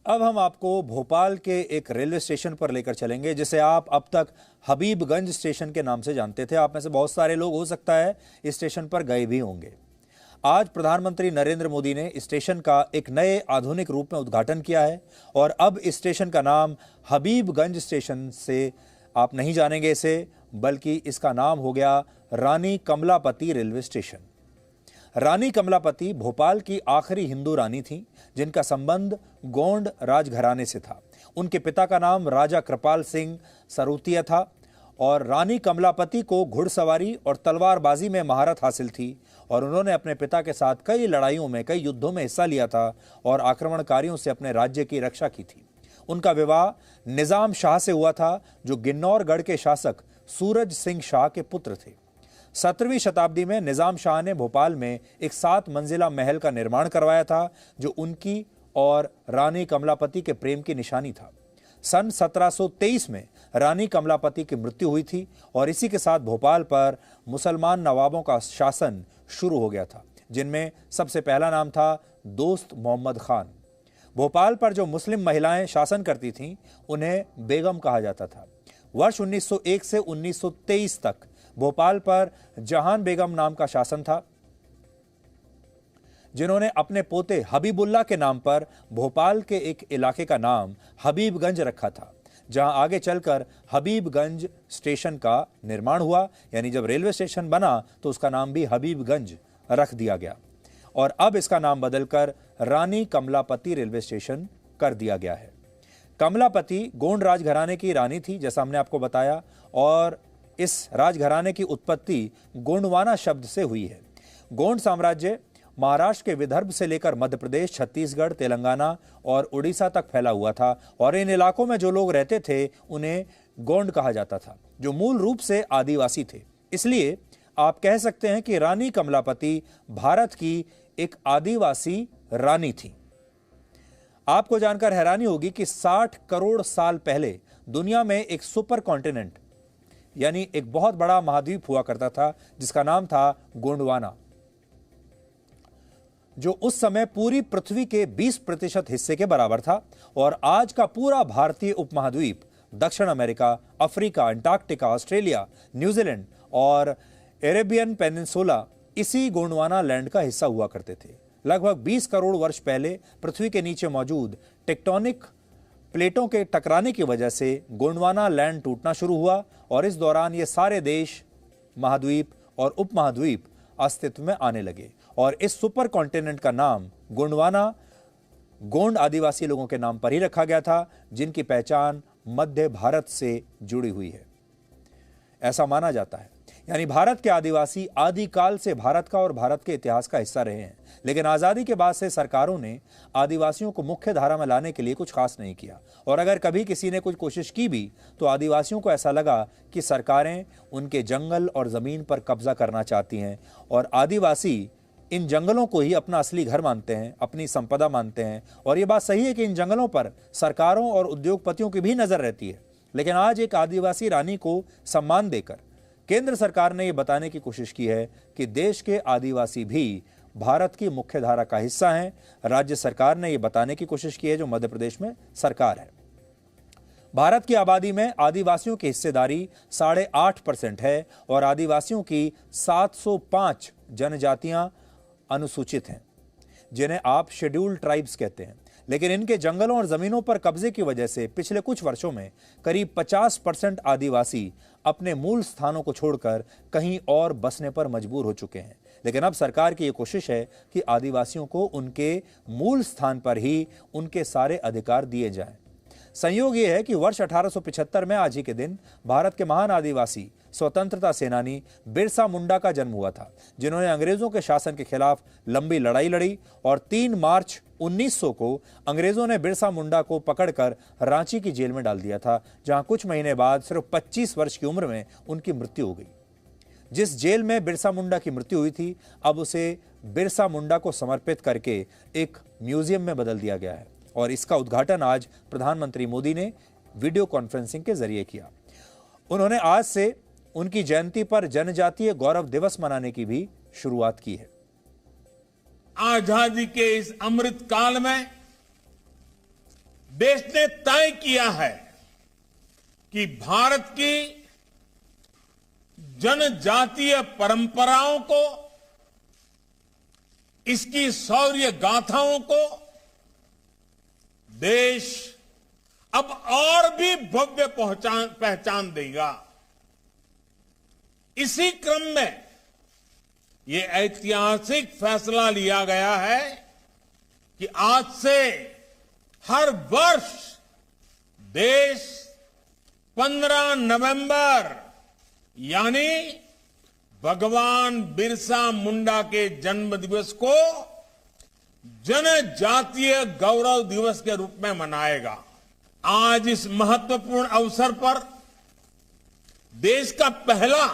अब हम आपको भोपाल के एक रेलवे स्टेशन पर लेकर चलेंगे जिसे आप अब तक हबीबगंज स्टेशन के नाम से जानते थे। आप में से बहुत सारे लोग हो सकता है इस स्टेशन पर गए भी होंगे। आज प्रधानमंत्री नरेंद्र मोदी ने इस स्टेशन का एक नए आधुनिक रूप में उद्घाटन किया है और अब इस स्टेशन का नाम हबीबगंज स्टेशन से आप नहीं जानेंगे इसे, बल्कि इसका नाम हो गया रानी कमलापति रेलवे स्टेशन। रानी कमलापति भोपाल की आखिरी हिंदू रानी थी जिनका संबंध गोंड राजघराने से था। उनके पिता का नाम राजा कृपाल सिंह सरूतिया था और रानी कमलापति को घुड़सवारी और तलवारबाजी में महारत हासिल थी और उन्होंने अपने पिता के साथ कई लड़ाइयों में, कई युद्धों में हिस्सा लिया था और आक्रमणकारियों से अपने राज्य की रक्षा की थी। उनका विवाह निजाम शाह से हुआ था जो गिन्नौरगढ़ के शासक सूरज सिंह शाह के पुत्र थे। 17वीं शताब्दी में निजाम शाह ने भोपाल में एक 7 मंजिला महल का निर्माण करवाया था जो उनकी और रानी कमलापति के प्रेम की निशानी था। सन 1723 में रानी कमलापति की मृत्यु हुई थी और इसी के साथ भोपाल पर मुसलमान नवाबों का शासन शुरू हो गया था, जिनमें सबसे पहला नाम था दोस्त मोहम्मद खान। भोपाल पर जो मुस्लिम महिलाएं शासन करती थीं उन्हें बेगम कहा जाता था। वर्ष 1901 से 1923 तक भोपाल पर जहान बेगम नाम का शासन था, जिन्होंने अपने पोते हबीबुल्लाह के नाम पर भोपाल के एक इलाके का नाम हबीबगंज रखा था, जहां आगे चलकर हबीबगंज स्टेशन का निर्माण हुआ। यानी जब रेलवे स्टेशन बना तो उसका नाम भी हबीबगंज रख दिया गया और अब इसका नाम बदलकर रानी कमलापति रेलवे स्टेशन कर दिया गया है। कमलापति गोंड राजघराने की रानी थी, जैसा हमने आपको बताया, और इस राजघराने की उत्पत्ति गोंडवाना शब्द से हुई है। गोंड साम्राज्य महाराष्ट्र के विदर्भ से लेकर मध्य प्रदेश, छत्तीसगढ़, तेलंगाना और उड़ीसा तक फैला हुआ था और इन इलाकों में जो लोग रहते थे उन्हें गोंड कहा जाता था, जो मूल रूप से आदिवासी थे। इसलिए आप कह सकते हैं कि रानी कमलापति भारत की एक आदिवासी रानी थी। आपको जानकर हैरानी होगी कि 60 करोड़ साल पहले दुनिया में एक सुपर कॉन्टिनेंट यानी एक बहुत बड़ा महाद्वीप हुआ करता था जिसका नाम था गोंडवाना, जो उस समय पूरी पृथ्वी के 20% हिस्से के बराबर था। और आज का पूरा भारतीय उपमहाद्वीप दक्षिण America, Africa, Antarctica, Australia, New Zealand और अरेबियन पेनिनसुला इसी गोंडवाना लैंड का हिस्सा हुआ करते थे। लगभग 20 करोड़ वर्ष पहले पृथ्वी के नीचे मौजूद टेक्टोनिक प्लेटों के टकराने की वजह से गोंडवाना लैंड टूटना शुरू हुआ और इस दौरान ये सारे देश, महाद्वीप और उपमहाद्वीप अस्तित्व में आने लगे और इस सुपर कॉन्टिनेंट का नाम गोंडवाना गोंड आदिवासी लोगों के नाम पर ही रखा गया था, जिनकी पहचान मध्य भारत से जुड़ी हुई है, ऐसा माना जाता है। यानी भारत के आदिवासी आदिकाल से भारत का और भारत के इतिहास का हिस्सा रहे हैं, लेकिन आजादी के बाद से सरकारों ने आदिवासियों को मुख्य धारा में लाने के लिए कुछ खास नहीं किया और अगर कभी किसी ने कुछ कोशिश की भी तो आदिवासियों को ऐसा लगा कि सरकारें उनके जंगल और जमीन पर कब्जा करना चाहती हैं और आदिवासी इन जंगलों को ही अपना असली घर मानते हैं, अपनी संपदा मानते हैं। और ये बात सही है कि इन जंगलों पर सरकारों और उद्योगपतियों की भी नजर रहती है, लेकिन आज एक आदिवासी रानी को सम्मान देकर केंद्र सरकार ने यह बताने की कोशिश की है कि देश के आदिवासी भी भारत की मुख्य धारा का हिस्सा हैं। राज्य सरकार ने यह बताने की कोशिश की है, जो मध्य प्रदेश में सरकार है। भारत की आबादी में आदिवासियों की हिस्सेदारी 8.5% है और आदिवासियों की 705 जनजातियां अनुसूचित हैं, जिन्हें आप शेड्यूल्ड ट्राइब्स कहते हैं। लेकिन इनके जंगलों और जमीनों पर कब्जे की वजह से पिछले कुछ वर्षों में करीब 50% आदिवासी अपने मूल स्थानों को छोड़कर कहीं और बसने पर मजबूर हो चुके हैं। लेकिन अब सरकार की यह कोशिश है कि आदिवासियों को उनके मूल स्थान पर ही उनके सारे अधिकार दिए जाएं। संयोग यह है कि वर्ष 1875 में आज ही के दिन भारत के महान आदिवासी स्वतंत्रता सेनानी बिरसा मुंडा का जन्म हुआ था, जिन्होंने अंग्रेजों के शासन के खिलाफ लंबी लड़ाई लड़ी और 3 मार्च 1900 को अंग्रेजों ने बिरसा मुंडा को पकड़कर रांची की जेल में डाल दिया था, जहां कुछ महीने बाद सिर्फ 25 वर्ष की उम्र में उनकी मृत्यु हो गई। जिस जेल में बिरसा मुंडा की मृत्यु हुई थी, अब उसे बिरसा मुंडा को समर्पित करके एक म्यूजियम में बदल दिया गया है और इसका उद्घाटन आज प्रधानमंत्री मोदी ने वीडियो कॉन्फ्रेंसिंग के जरिए किया। उन्होंने आज से उनकी जयंती पर जनजातीय गौरव दिवस मनाने की भी शुरुआत की है। आजादी के इस अमृत काल में देश ने तय किया है कि भारत की जनजातीय परंपराओं को, इसकी शौर्य गाथाओं को देश अब और भी भव्य पहचान देगा। इसी क्रम में ये ऐतिहासिक फैसला लिया गया है कि आज से हर वर्ष देश 15 नवंबर यानी भगवान बिरसा मुंडा के जन्म दिवस को जनजातीय गौरव दिवस के रूप में मनाएगा। आज इस महत्वपूर्ण अवसर पर देश का पहला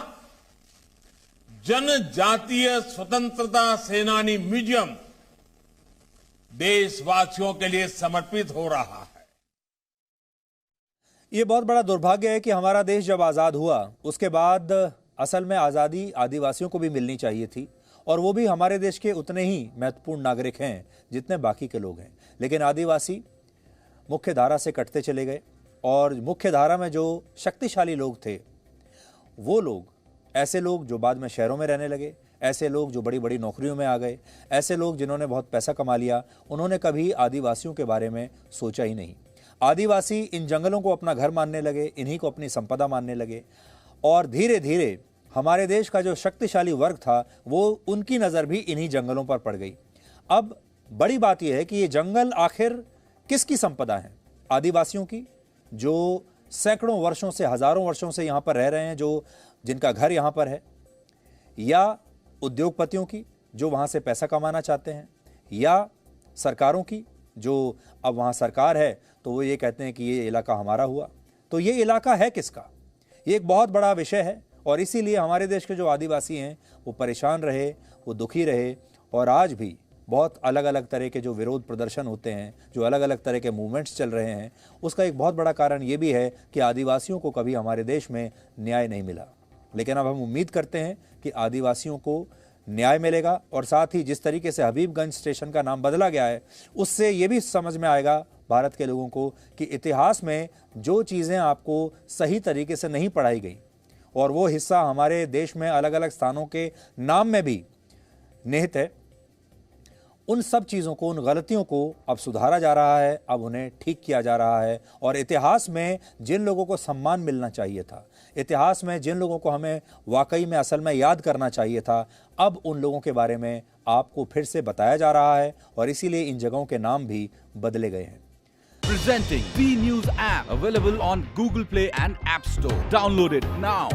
जनजातीय स्वतंत्रता सेनानी म्यूजियम देशवासियों के लिए समर्पित हो रहा है। ये बहुत बड़ा दुर्भाग्य है कि हमारा देश जब आजाद हुआ उसके बाद असल में आजादी आदिवासियों को भी मिलनी चाहिए थी, और वो भी हमारे देश के उतने ही महत्वपूर्ण नागरिक हैं जितने बाकी के लोग हैं। लेकिन आदिवासी मुख्य धारा से कटते चले गए, और मुख्य धारा में जो शक्तिशाली लोग थे वो लोग, ऐसे लोग जो बाद में शहरों में रहने लगे, ऐसे लोग जो बड़ी बड़ी नौकरियों में आ गए, ऐसे लोग जिन्होंने बहुत पैसा कमा लिया, उन्होंने कभी आदिवासियों के बारे में सोचा ही नहीं। आदिवासी इन जंगलों को अपना घर मानने लगे, इन्हीं को अपनी संपदा मानने लगे, और धीरे धीरे हमारे देश का जो शक्तिशाली वर्ग था वो उनकी नज़र भी इन्हीं जंगलों पर पड़ गई। अब बड़ी बात यह है कि ये जंगल आखिर किसकी संपदा है? आदिवासियों की, जो सैकड़ों वर्षों से, हजारों वर्षों से यहाँ पर रह रहे हैं, जो जिनका घर यहाँ पर है, या उद्योगपतियों की जो वहाँ से पैसा कमाना चाहते हैं, या सरकारों की जो अब वहाँ सरकार है तो वो ये कहते हैं कि ये इलाका हमारा हुआ। तो ये इलाका है किसका? ये एक बहुत बड़ा विषय है, और इसीलिए हमारे देश के जो आदिवासी हैं वो परेशान रहे, वो दुखी रहे, और आज भी बहुत अलग अलग तरह के जो विरोध प्रदर्शन होते हैं, जो अलग अलग तरह के मूवमेंट्स चल रहे हैं, उसका एक बहुत बड़ा कारण ये भी है कि आदिवासियों को कभी हमारे देश में न्याय नहीं मिला। लेकिन अब हम उम्मीद करते हैं कि आदिवासियों को न्याय मिलेगा, और साथ ही जिस तरीके से हबीबगंज स्टेशन का नाम बदला गया है उससे ये भी समझ में आएगा भारत के लोगों को कि इतिहास में जो चीज़ें आपको सही तरीके से नहीं पढ़ाई गई, और वो हिस्सा हमारे देश में अलग अलग स्थानों के नाम में भी निहित है, उन सब चीज़ों को, उन गलतियों को अब सुधारा जा रहा है, अब उन्हें ठीक किया जा रहा है। और इतिहास में जिन लोगों को सम्मान मिलना चाहिए था, इतिहास में जिन लोगों को हमें वाकई में असल में याद करना चाहिए था, अब उन लोगों के बारे में आपको फिर से बताया जा रहा है, और इसीलिए इन जगहों के नाम भी बदले गए हैं। Presenting B News app, available on Google Play and App Store. Download it now.